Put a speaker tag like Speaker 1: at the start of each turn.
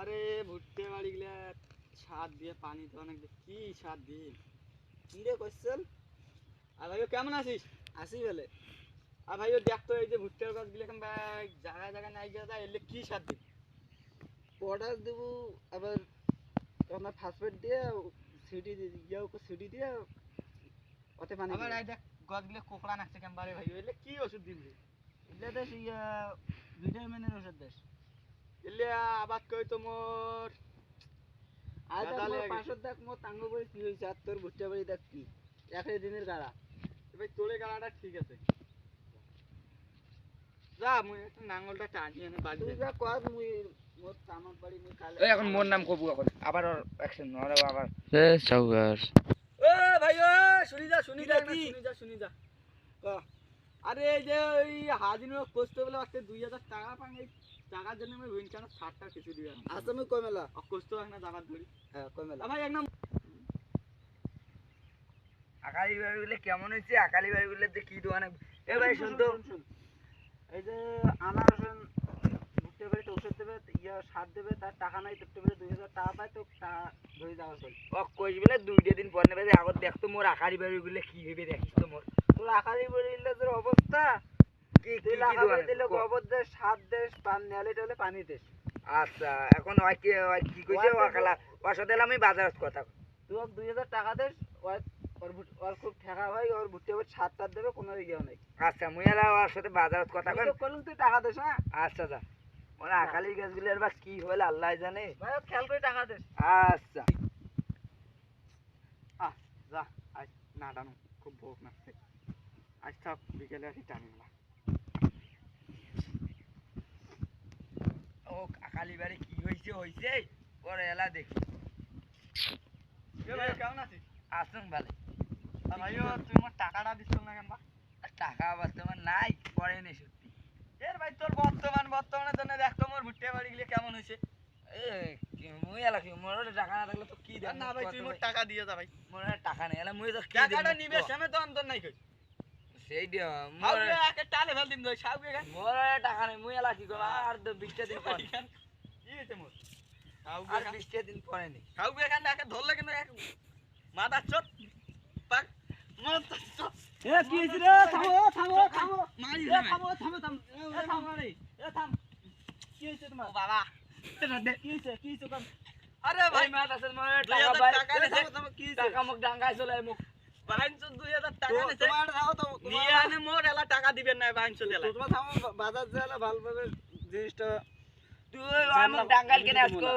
Speaker 1: আরে ভুট্টে বাড়ি গেলে সার দিয়ে পানি তো অনেক কি সার দিই
Speaker 2: কি রে কোশ্চেন?
Speaker 1: আর ভাইও কেমন আছিস?
Speaker 2: আসি বলে
Speaker 1: আর ভাইও দেখ তো এই যে ভুট্টের গাছ গুলো কেমন জায়গায় জায়গায় নাই গিয়ে যায় এলে কি সার দিই?
Speaker 2: পটাশ দেবো, আবার তোমার ফসফেট দিয়ে সিডি সিডি দিয়ে ওতে পানি
Speaker 1: আবার এই দেখ গাছগুলো কোকড়া নাকছে কেমন বারে ভাই এলে কি ওষুধ দিবি?
Speaker 2: এলে দেশ ভিটামিনের ওষুধ দেশ।
Speaker 1: এলে আবাদ কই তো মোর
Speaker 2: আজ
Speaker 1: দাদা
Speaker 2: মোর
Speaker 1: লেগে গেছে।
Speaker 2: পাঁচশো দেখ মোর টাঙ্গ বই কি হয়েছে, আর তোর ভুট্টা বাড়ি দেখ কি একই দিনের গাড়া।
Speaker 1: ভাই তোলে গালাটা ঠিক আছে যা মুই একটা নাঙ্গলটা টানি এনে বাড়ি
Speaker 2: তুই যা কর, মুই মোর আমার বাড়ি মুই কালে
Speaker 3: এই এখন মোর নাম কবু এখন আবার ওর অ্যাকশন আরে আবার
Speaker 4: এ সাউকার
Speaker 1: ও ভাই ও শুনি যা
Speaker 2: কি রে কি?
Speaker 1: শুনি যা আরে এই যে ওই হাজির কষ্ট বলে একটা 2000 টাকা পান এই টাকার জন্য আমি ভুইন কেন 60টা কিছু দিই
Speaker 2: আসলে মুই কই মেলা।
Speaker 1: কষ্ট হয় না জাগাত ধরি
Speaker 2: হ্যাঁ কই মেলা।
Speaker 1: ভাই এক নাম
Speaker 3: আকালি বাড়িগুলো কেমন হয়েছে আকালি বাড়িগুলো যে কি দোকানে এ ভাই শুন তো
Speaker 2: শুন। এই যে আনারসন ভুট্টা বাড়িতে ওষুধ দেবে, সার দেবে, তার টাকা নাই, তোর টেবিলে 2000 টাকা পায় তো ধরে যাওয়া চল।
Speaker 3: ও কইস বলে দুইটা দিন পর নেবে আগত দেখতো মোর আকালি বাড়িগুলো কি হইবে দেখিস তো মোর
Speaker 2: তোর আকালি বাড়িলে তোর অবস্থা,
Speaker 3: কি
Speaker 2: তুই
Speaker 3: কি
Speaker 2: লাগা
Speaker 3: দোকানে
Speaker 2: দিলে গোবর দেশ, সার দেশ, পান নেলে টলে পানি দেশ।
Speaker 3: আচ্ছা এখন ওই কি কইছে ও আকালা ওর সাথে আমি বাজারত কথা
Speaker 2: তুই 2000 টাকা দেশ, ওর খুব ঠেকা ভাই, ওর ভুট্টা বাড়ি সার টার দেবে, কোনো ইয়ে নেই।
Speaker 3: আচ্ছা মুই এলা ওর সাথে বাজারত কথা কই
Speaker 2: করুন তুই টাকা দেশ। হ্যাঁ
Speaker 3: আচ্ছা যা ওরা আকালি গাছগুলোর বা কি হল আল্লাহ জানে
Speaker 2: ভাই খেয়াল করে টাকা দেশ।
Speaker 3: আচ্ছা
Speaker 1: যা আজ না টানো খুব ভোগ নাচছে আজ থাক বিকেলে আসি টানি না
Speaker 3: ও আকালি বাড়ি কি হইছে হইছে পরে এলা দেখি
Speaker 1: ভাই কেমন আছিস?
Speaker 3: আসুন ভালো
Speaker 1: আর ভাইও তুই আমার টাকাটা দিচ্ছ না কেন
Speaker 3: টাকা বর্তমান নাই পরে নে সত্যি
Speaker 1: এর ভাই তোর বর্তমানের জন্য দেখ তো মোর ভুট্টে বাড়ি গেলে কেমন হয়েছে
Speaker 3: এ মুই এলা কি মোর টাকা না থাকলে তো কি দেব
Speaker 1: না ভাই তুই মোর টাকা দিয়ে যা ভাই
Speaker 3: মোর টাকা নেই এলা মুই তো কি
Speaker 1: টাকাটা নিবে সেমে তো অন্তর নাই কই
Speaker 3: সেই দিয়া মোর
Speaker 1: হাউলে একে টালে ফেল দিম দই সাউকে গান
Speaker 3: মোর টাকা নেই মুই এলা কি করব আর 20টা দিন পরে
Speaker 1: কি হইছে মোর
Speaker 3: আর
Speaker 1: সাউকে
Speaker 3: 20টা দিন পরে নেই
Speaker 1: সাউকে গান একে ধরলে কিন্তু এক মাথা চট পাক মত চট
Speaker 2: এ কি হইছে রে? থামো থামো থামো,
Speaker 1: মারি
Speaker 2: এ থামো থামো থামো, এ থামো রে, এ থাম। কি হইছে তোমার?
Speaker 1: ও বাবা
Speaker 2: কি হইছে কাম?
Speaker 1: আরে
Speaker 3: ভাই
Speaker 1: ভাই
Speaker 3: মাত আছে মোর
Speaker 1: 2000
Speaker 3: টাকা ভাই
Speaker 1: টাকা
Speaker 3: এ
Speaker 1: নিছে তুমি কি হইছে
Speaker 3: টাকা মুখ ডাঙ্গাই চলে মুখ
Speaker 1: বাইনছো 2000 টাকা নিছে
Speaker 2: তোমার থামো তো,
Speaker 1: নিয়ে আনে মোর এলা টাকা দিবেন না বাইনছো দেলা
Speaker 2: তোমার থামো, বাজার যালা ভালোভাবে জিনিসটা
Speaker 3: তুই আমার ডাঙ্গাল কেনে আজকে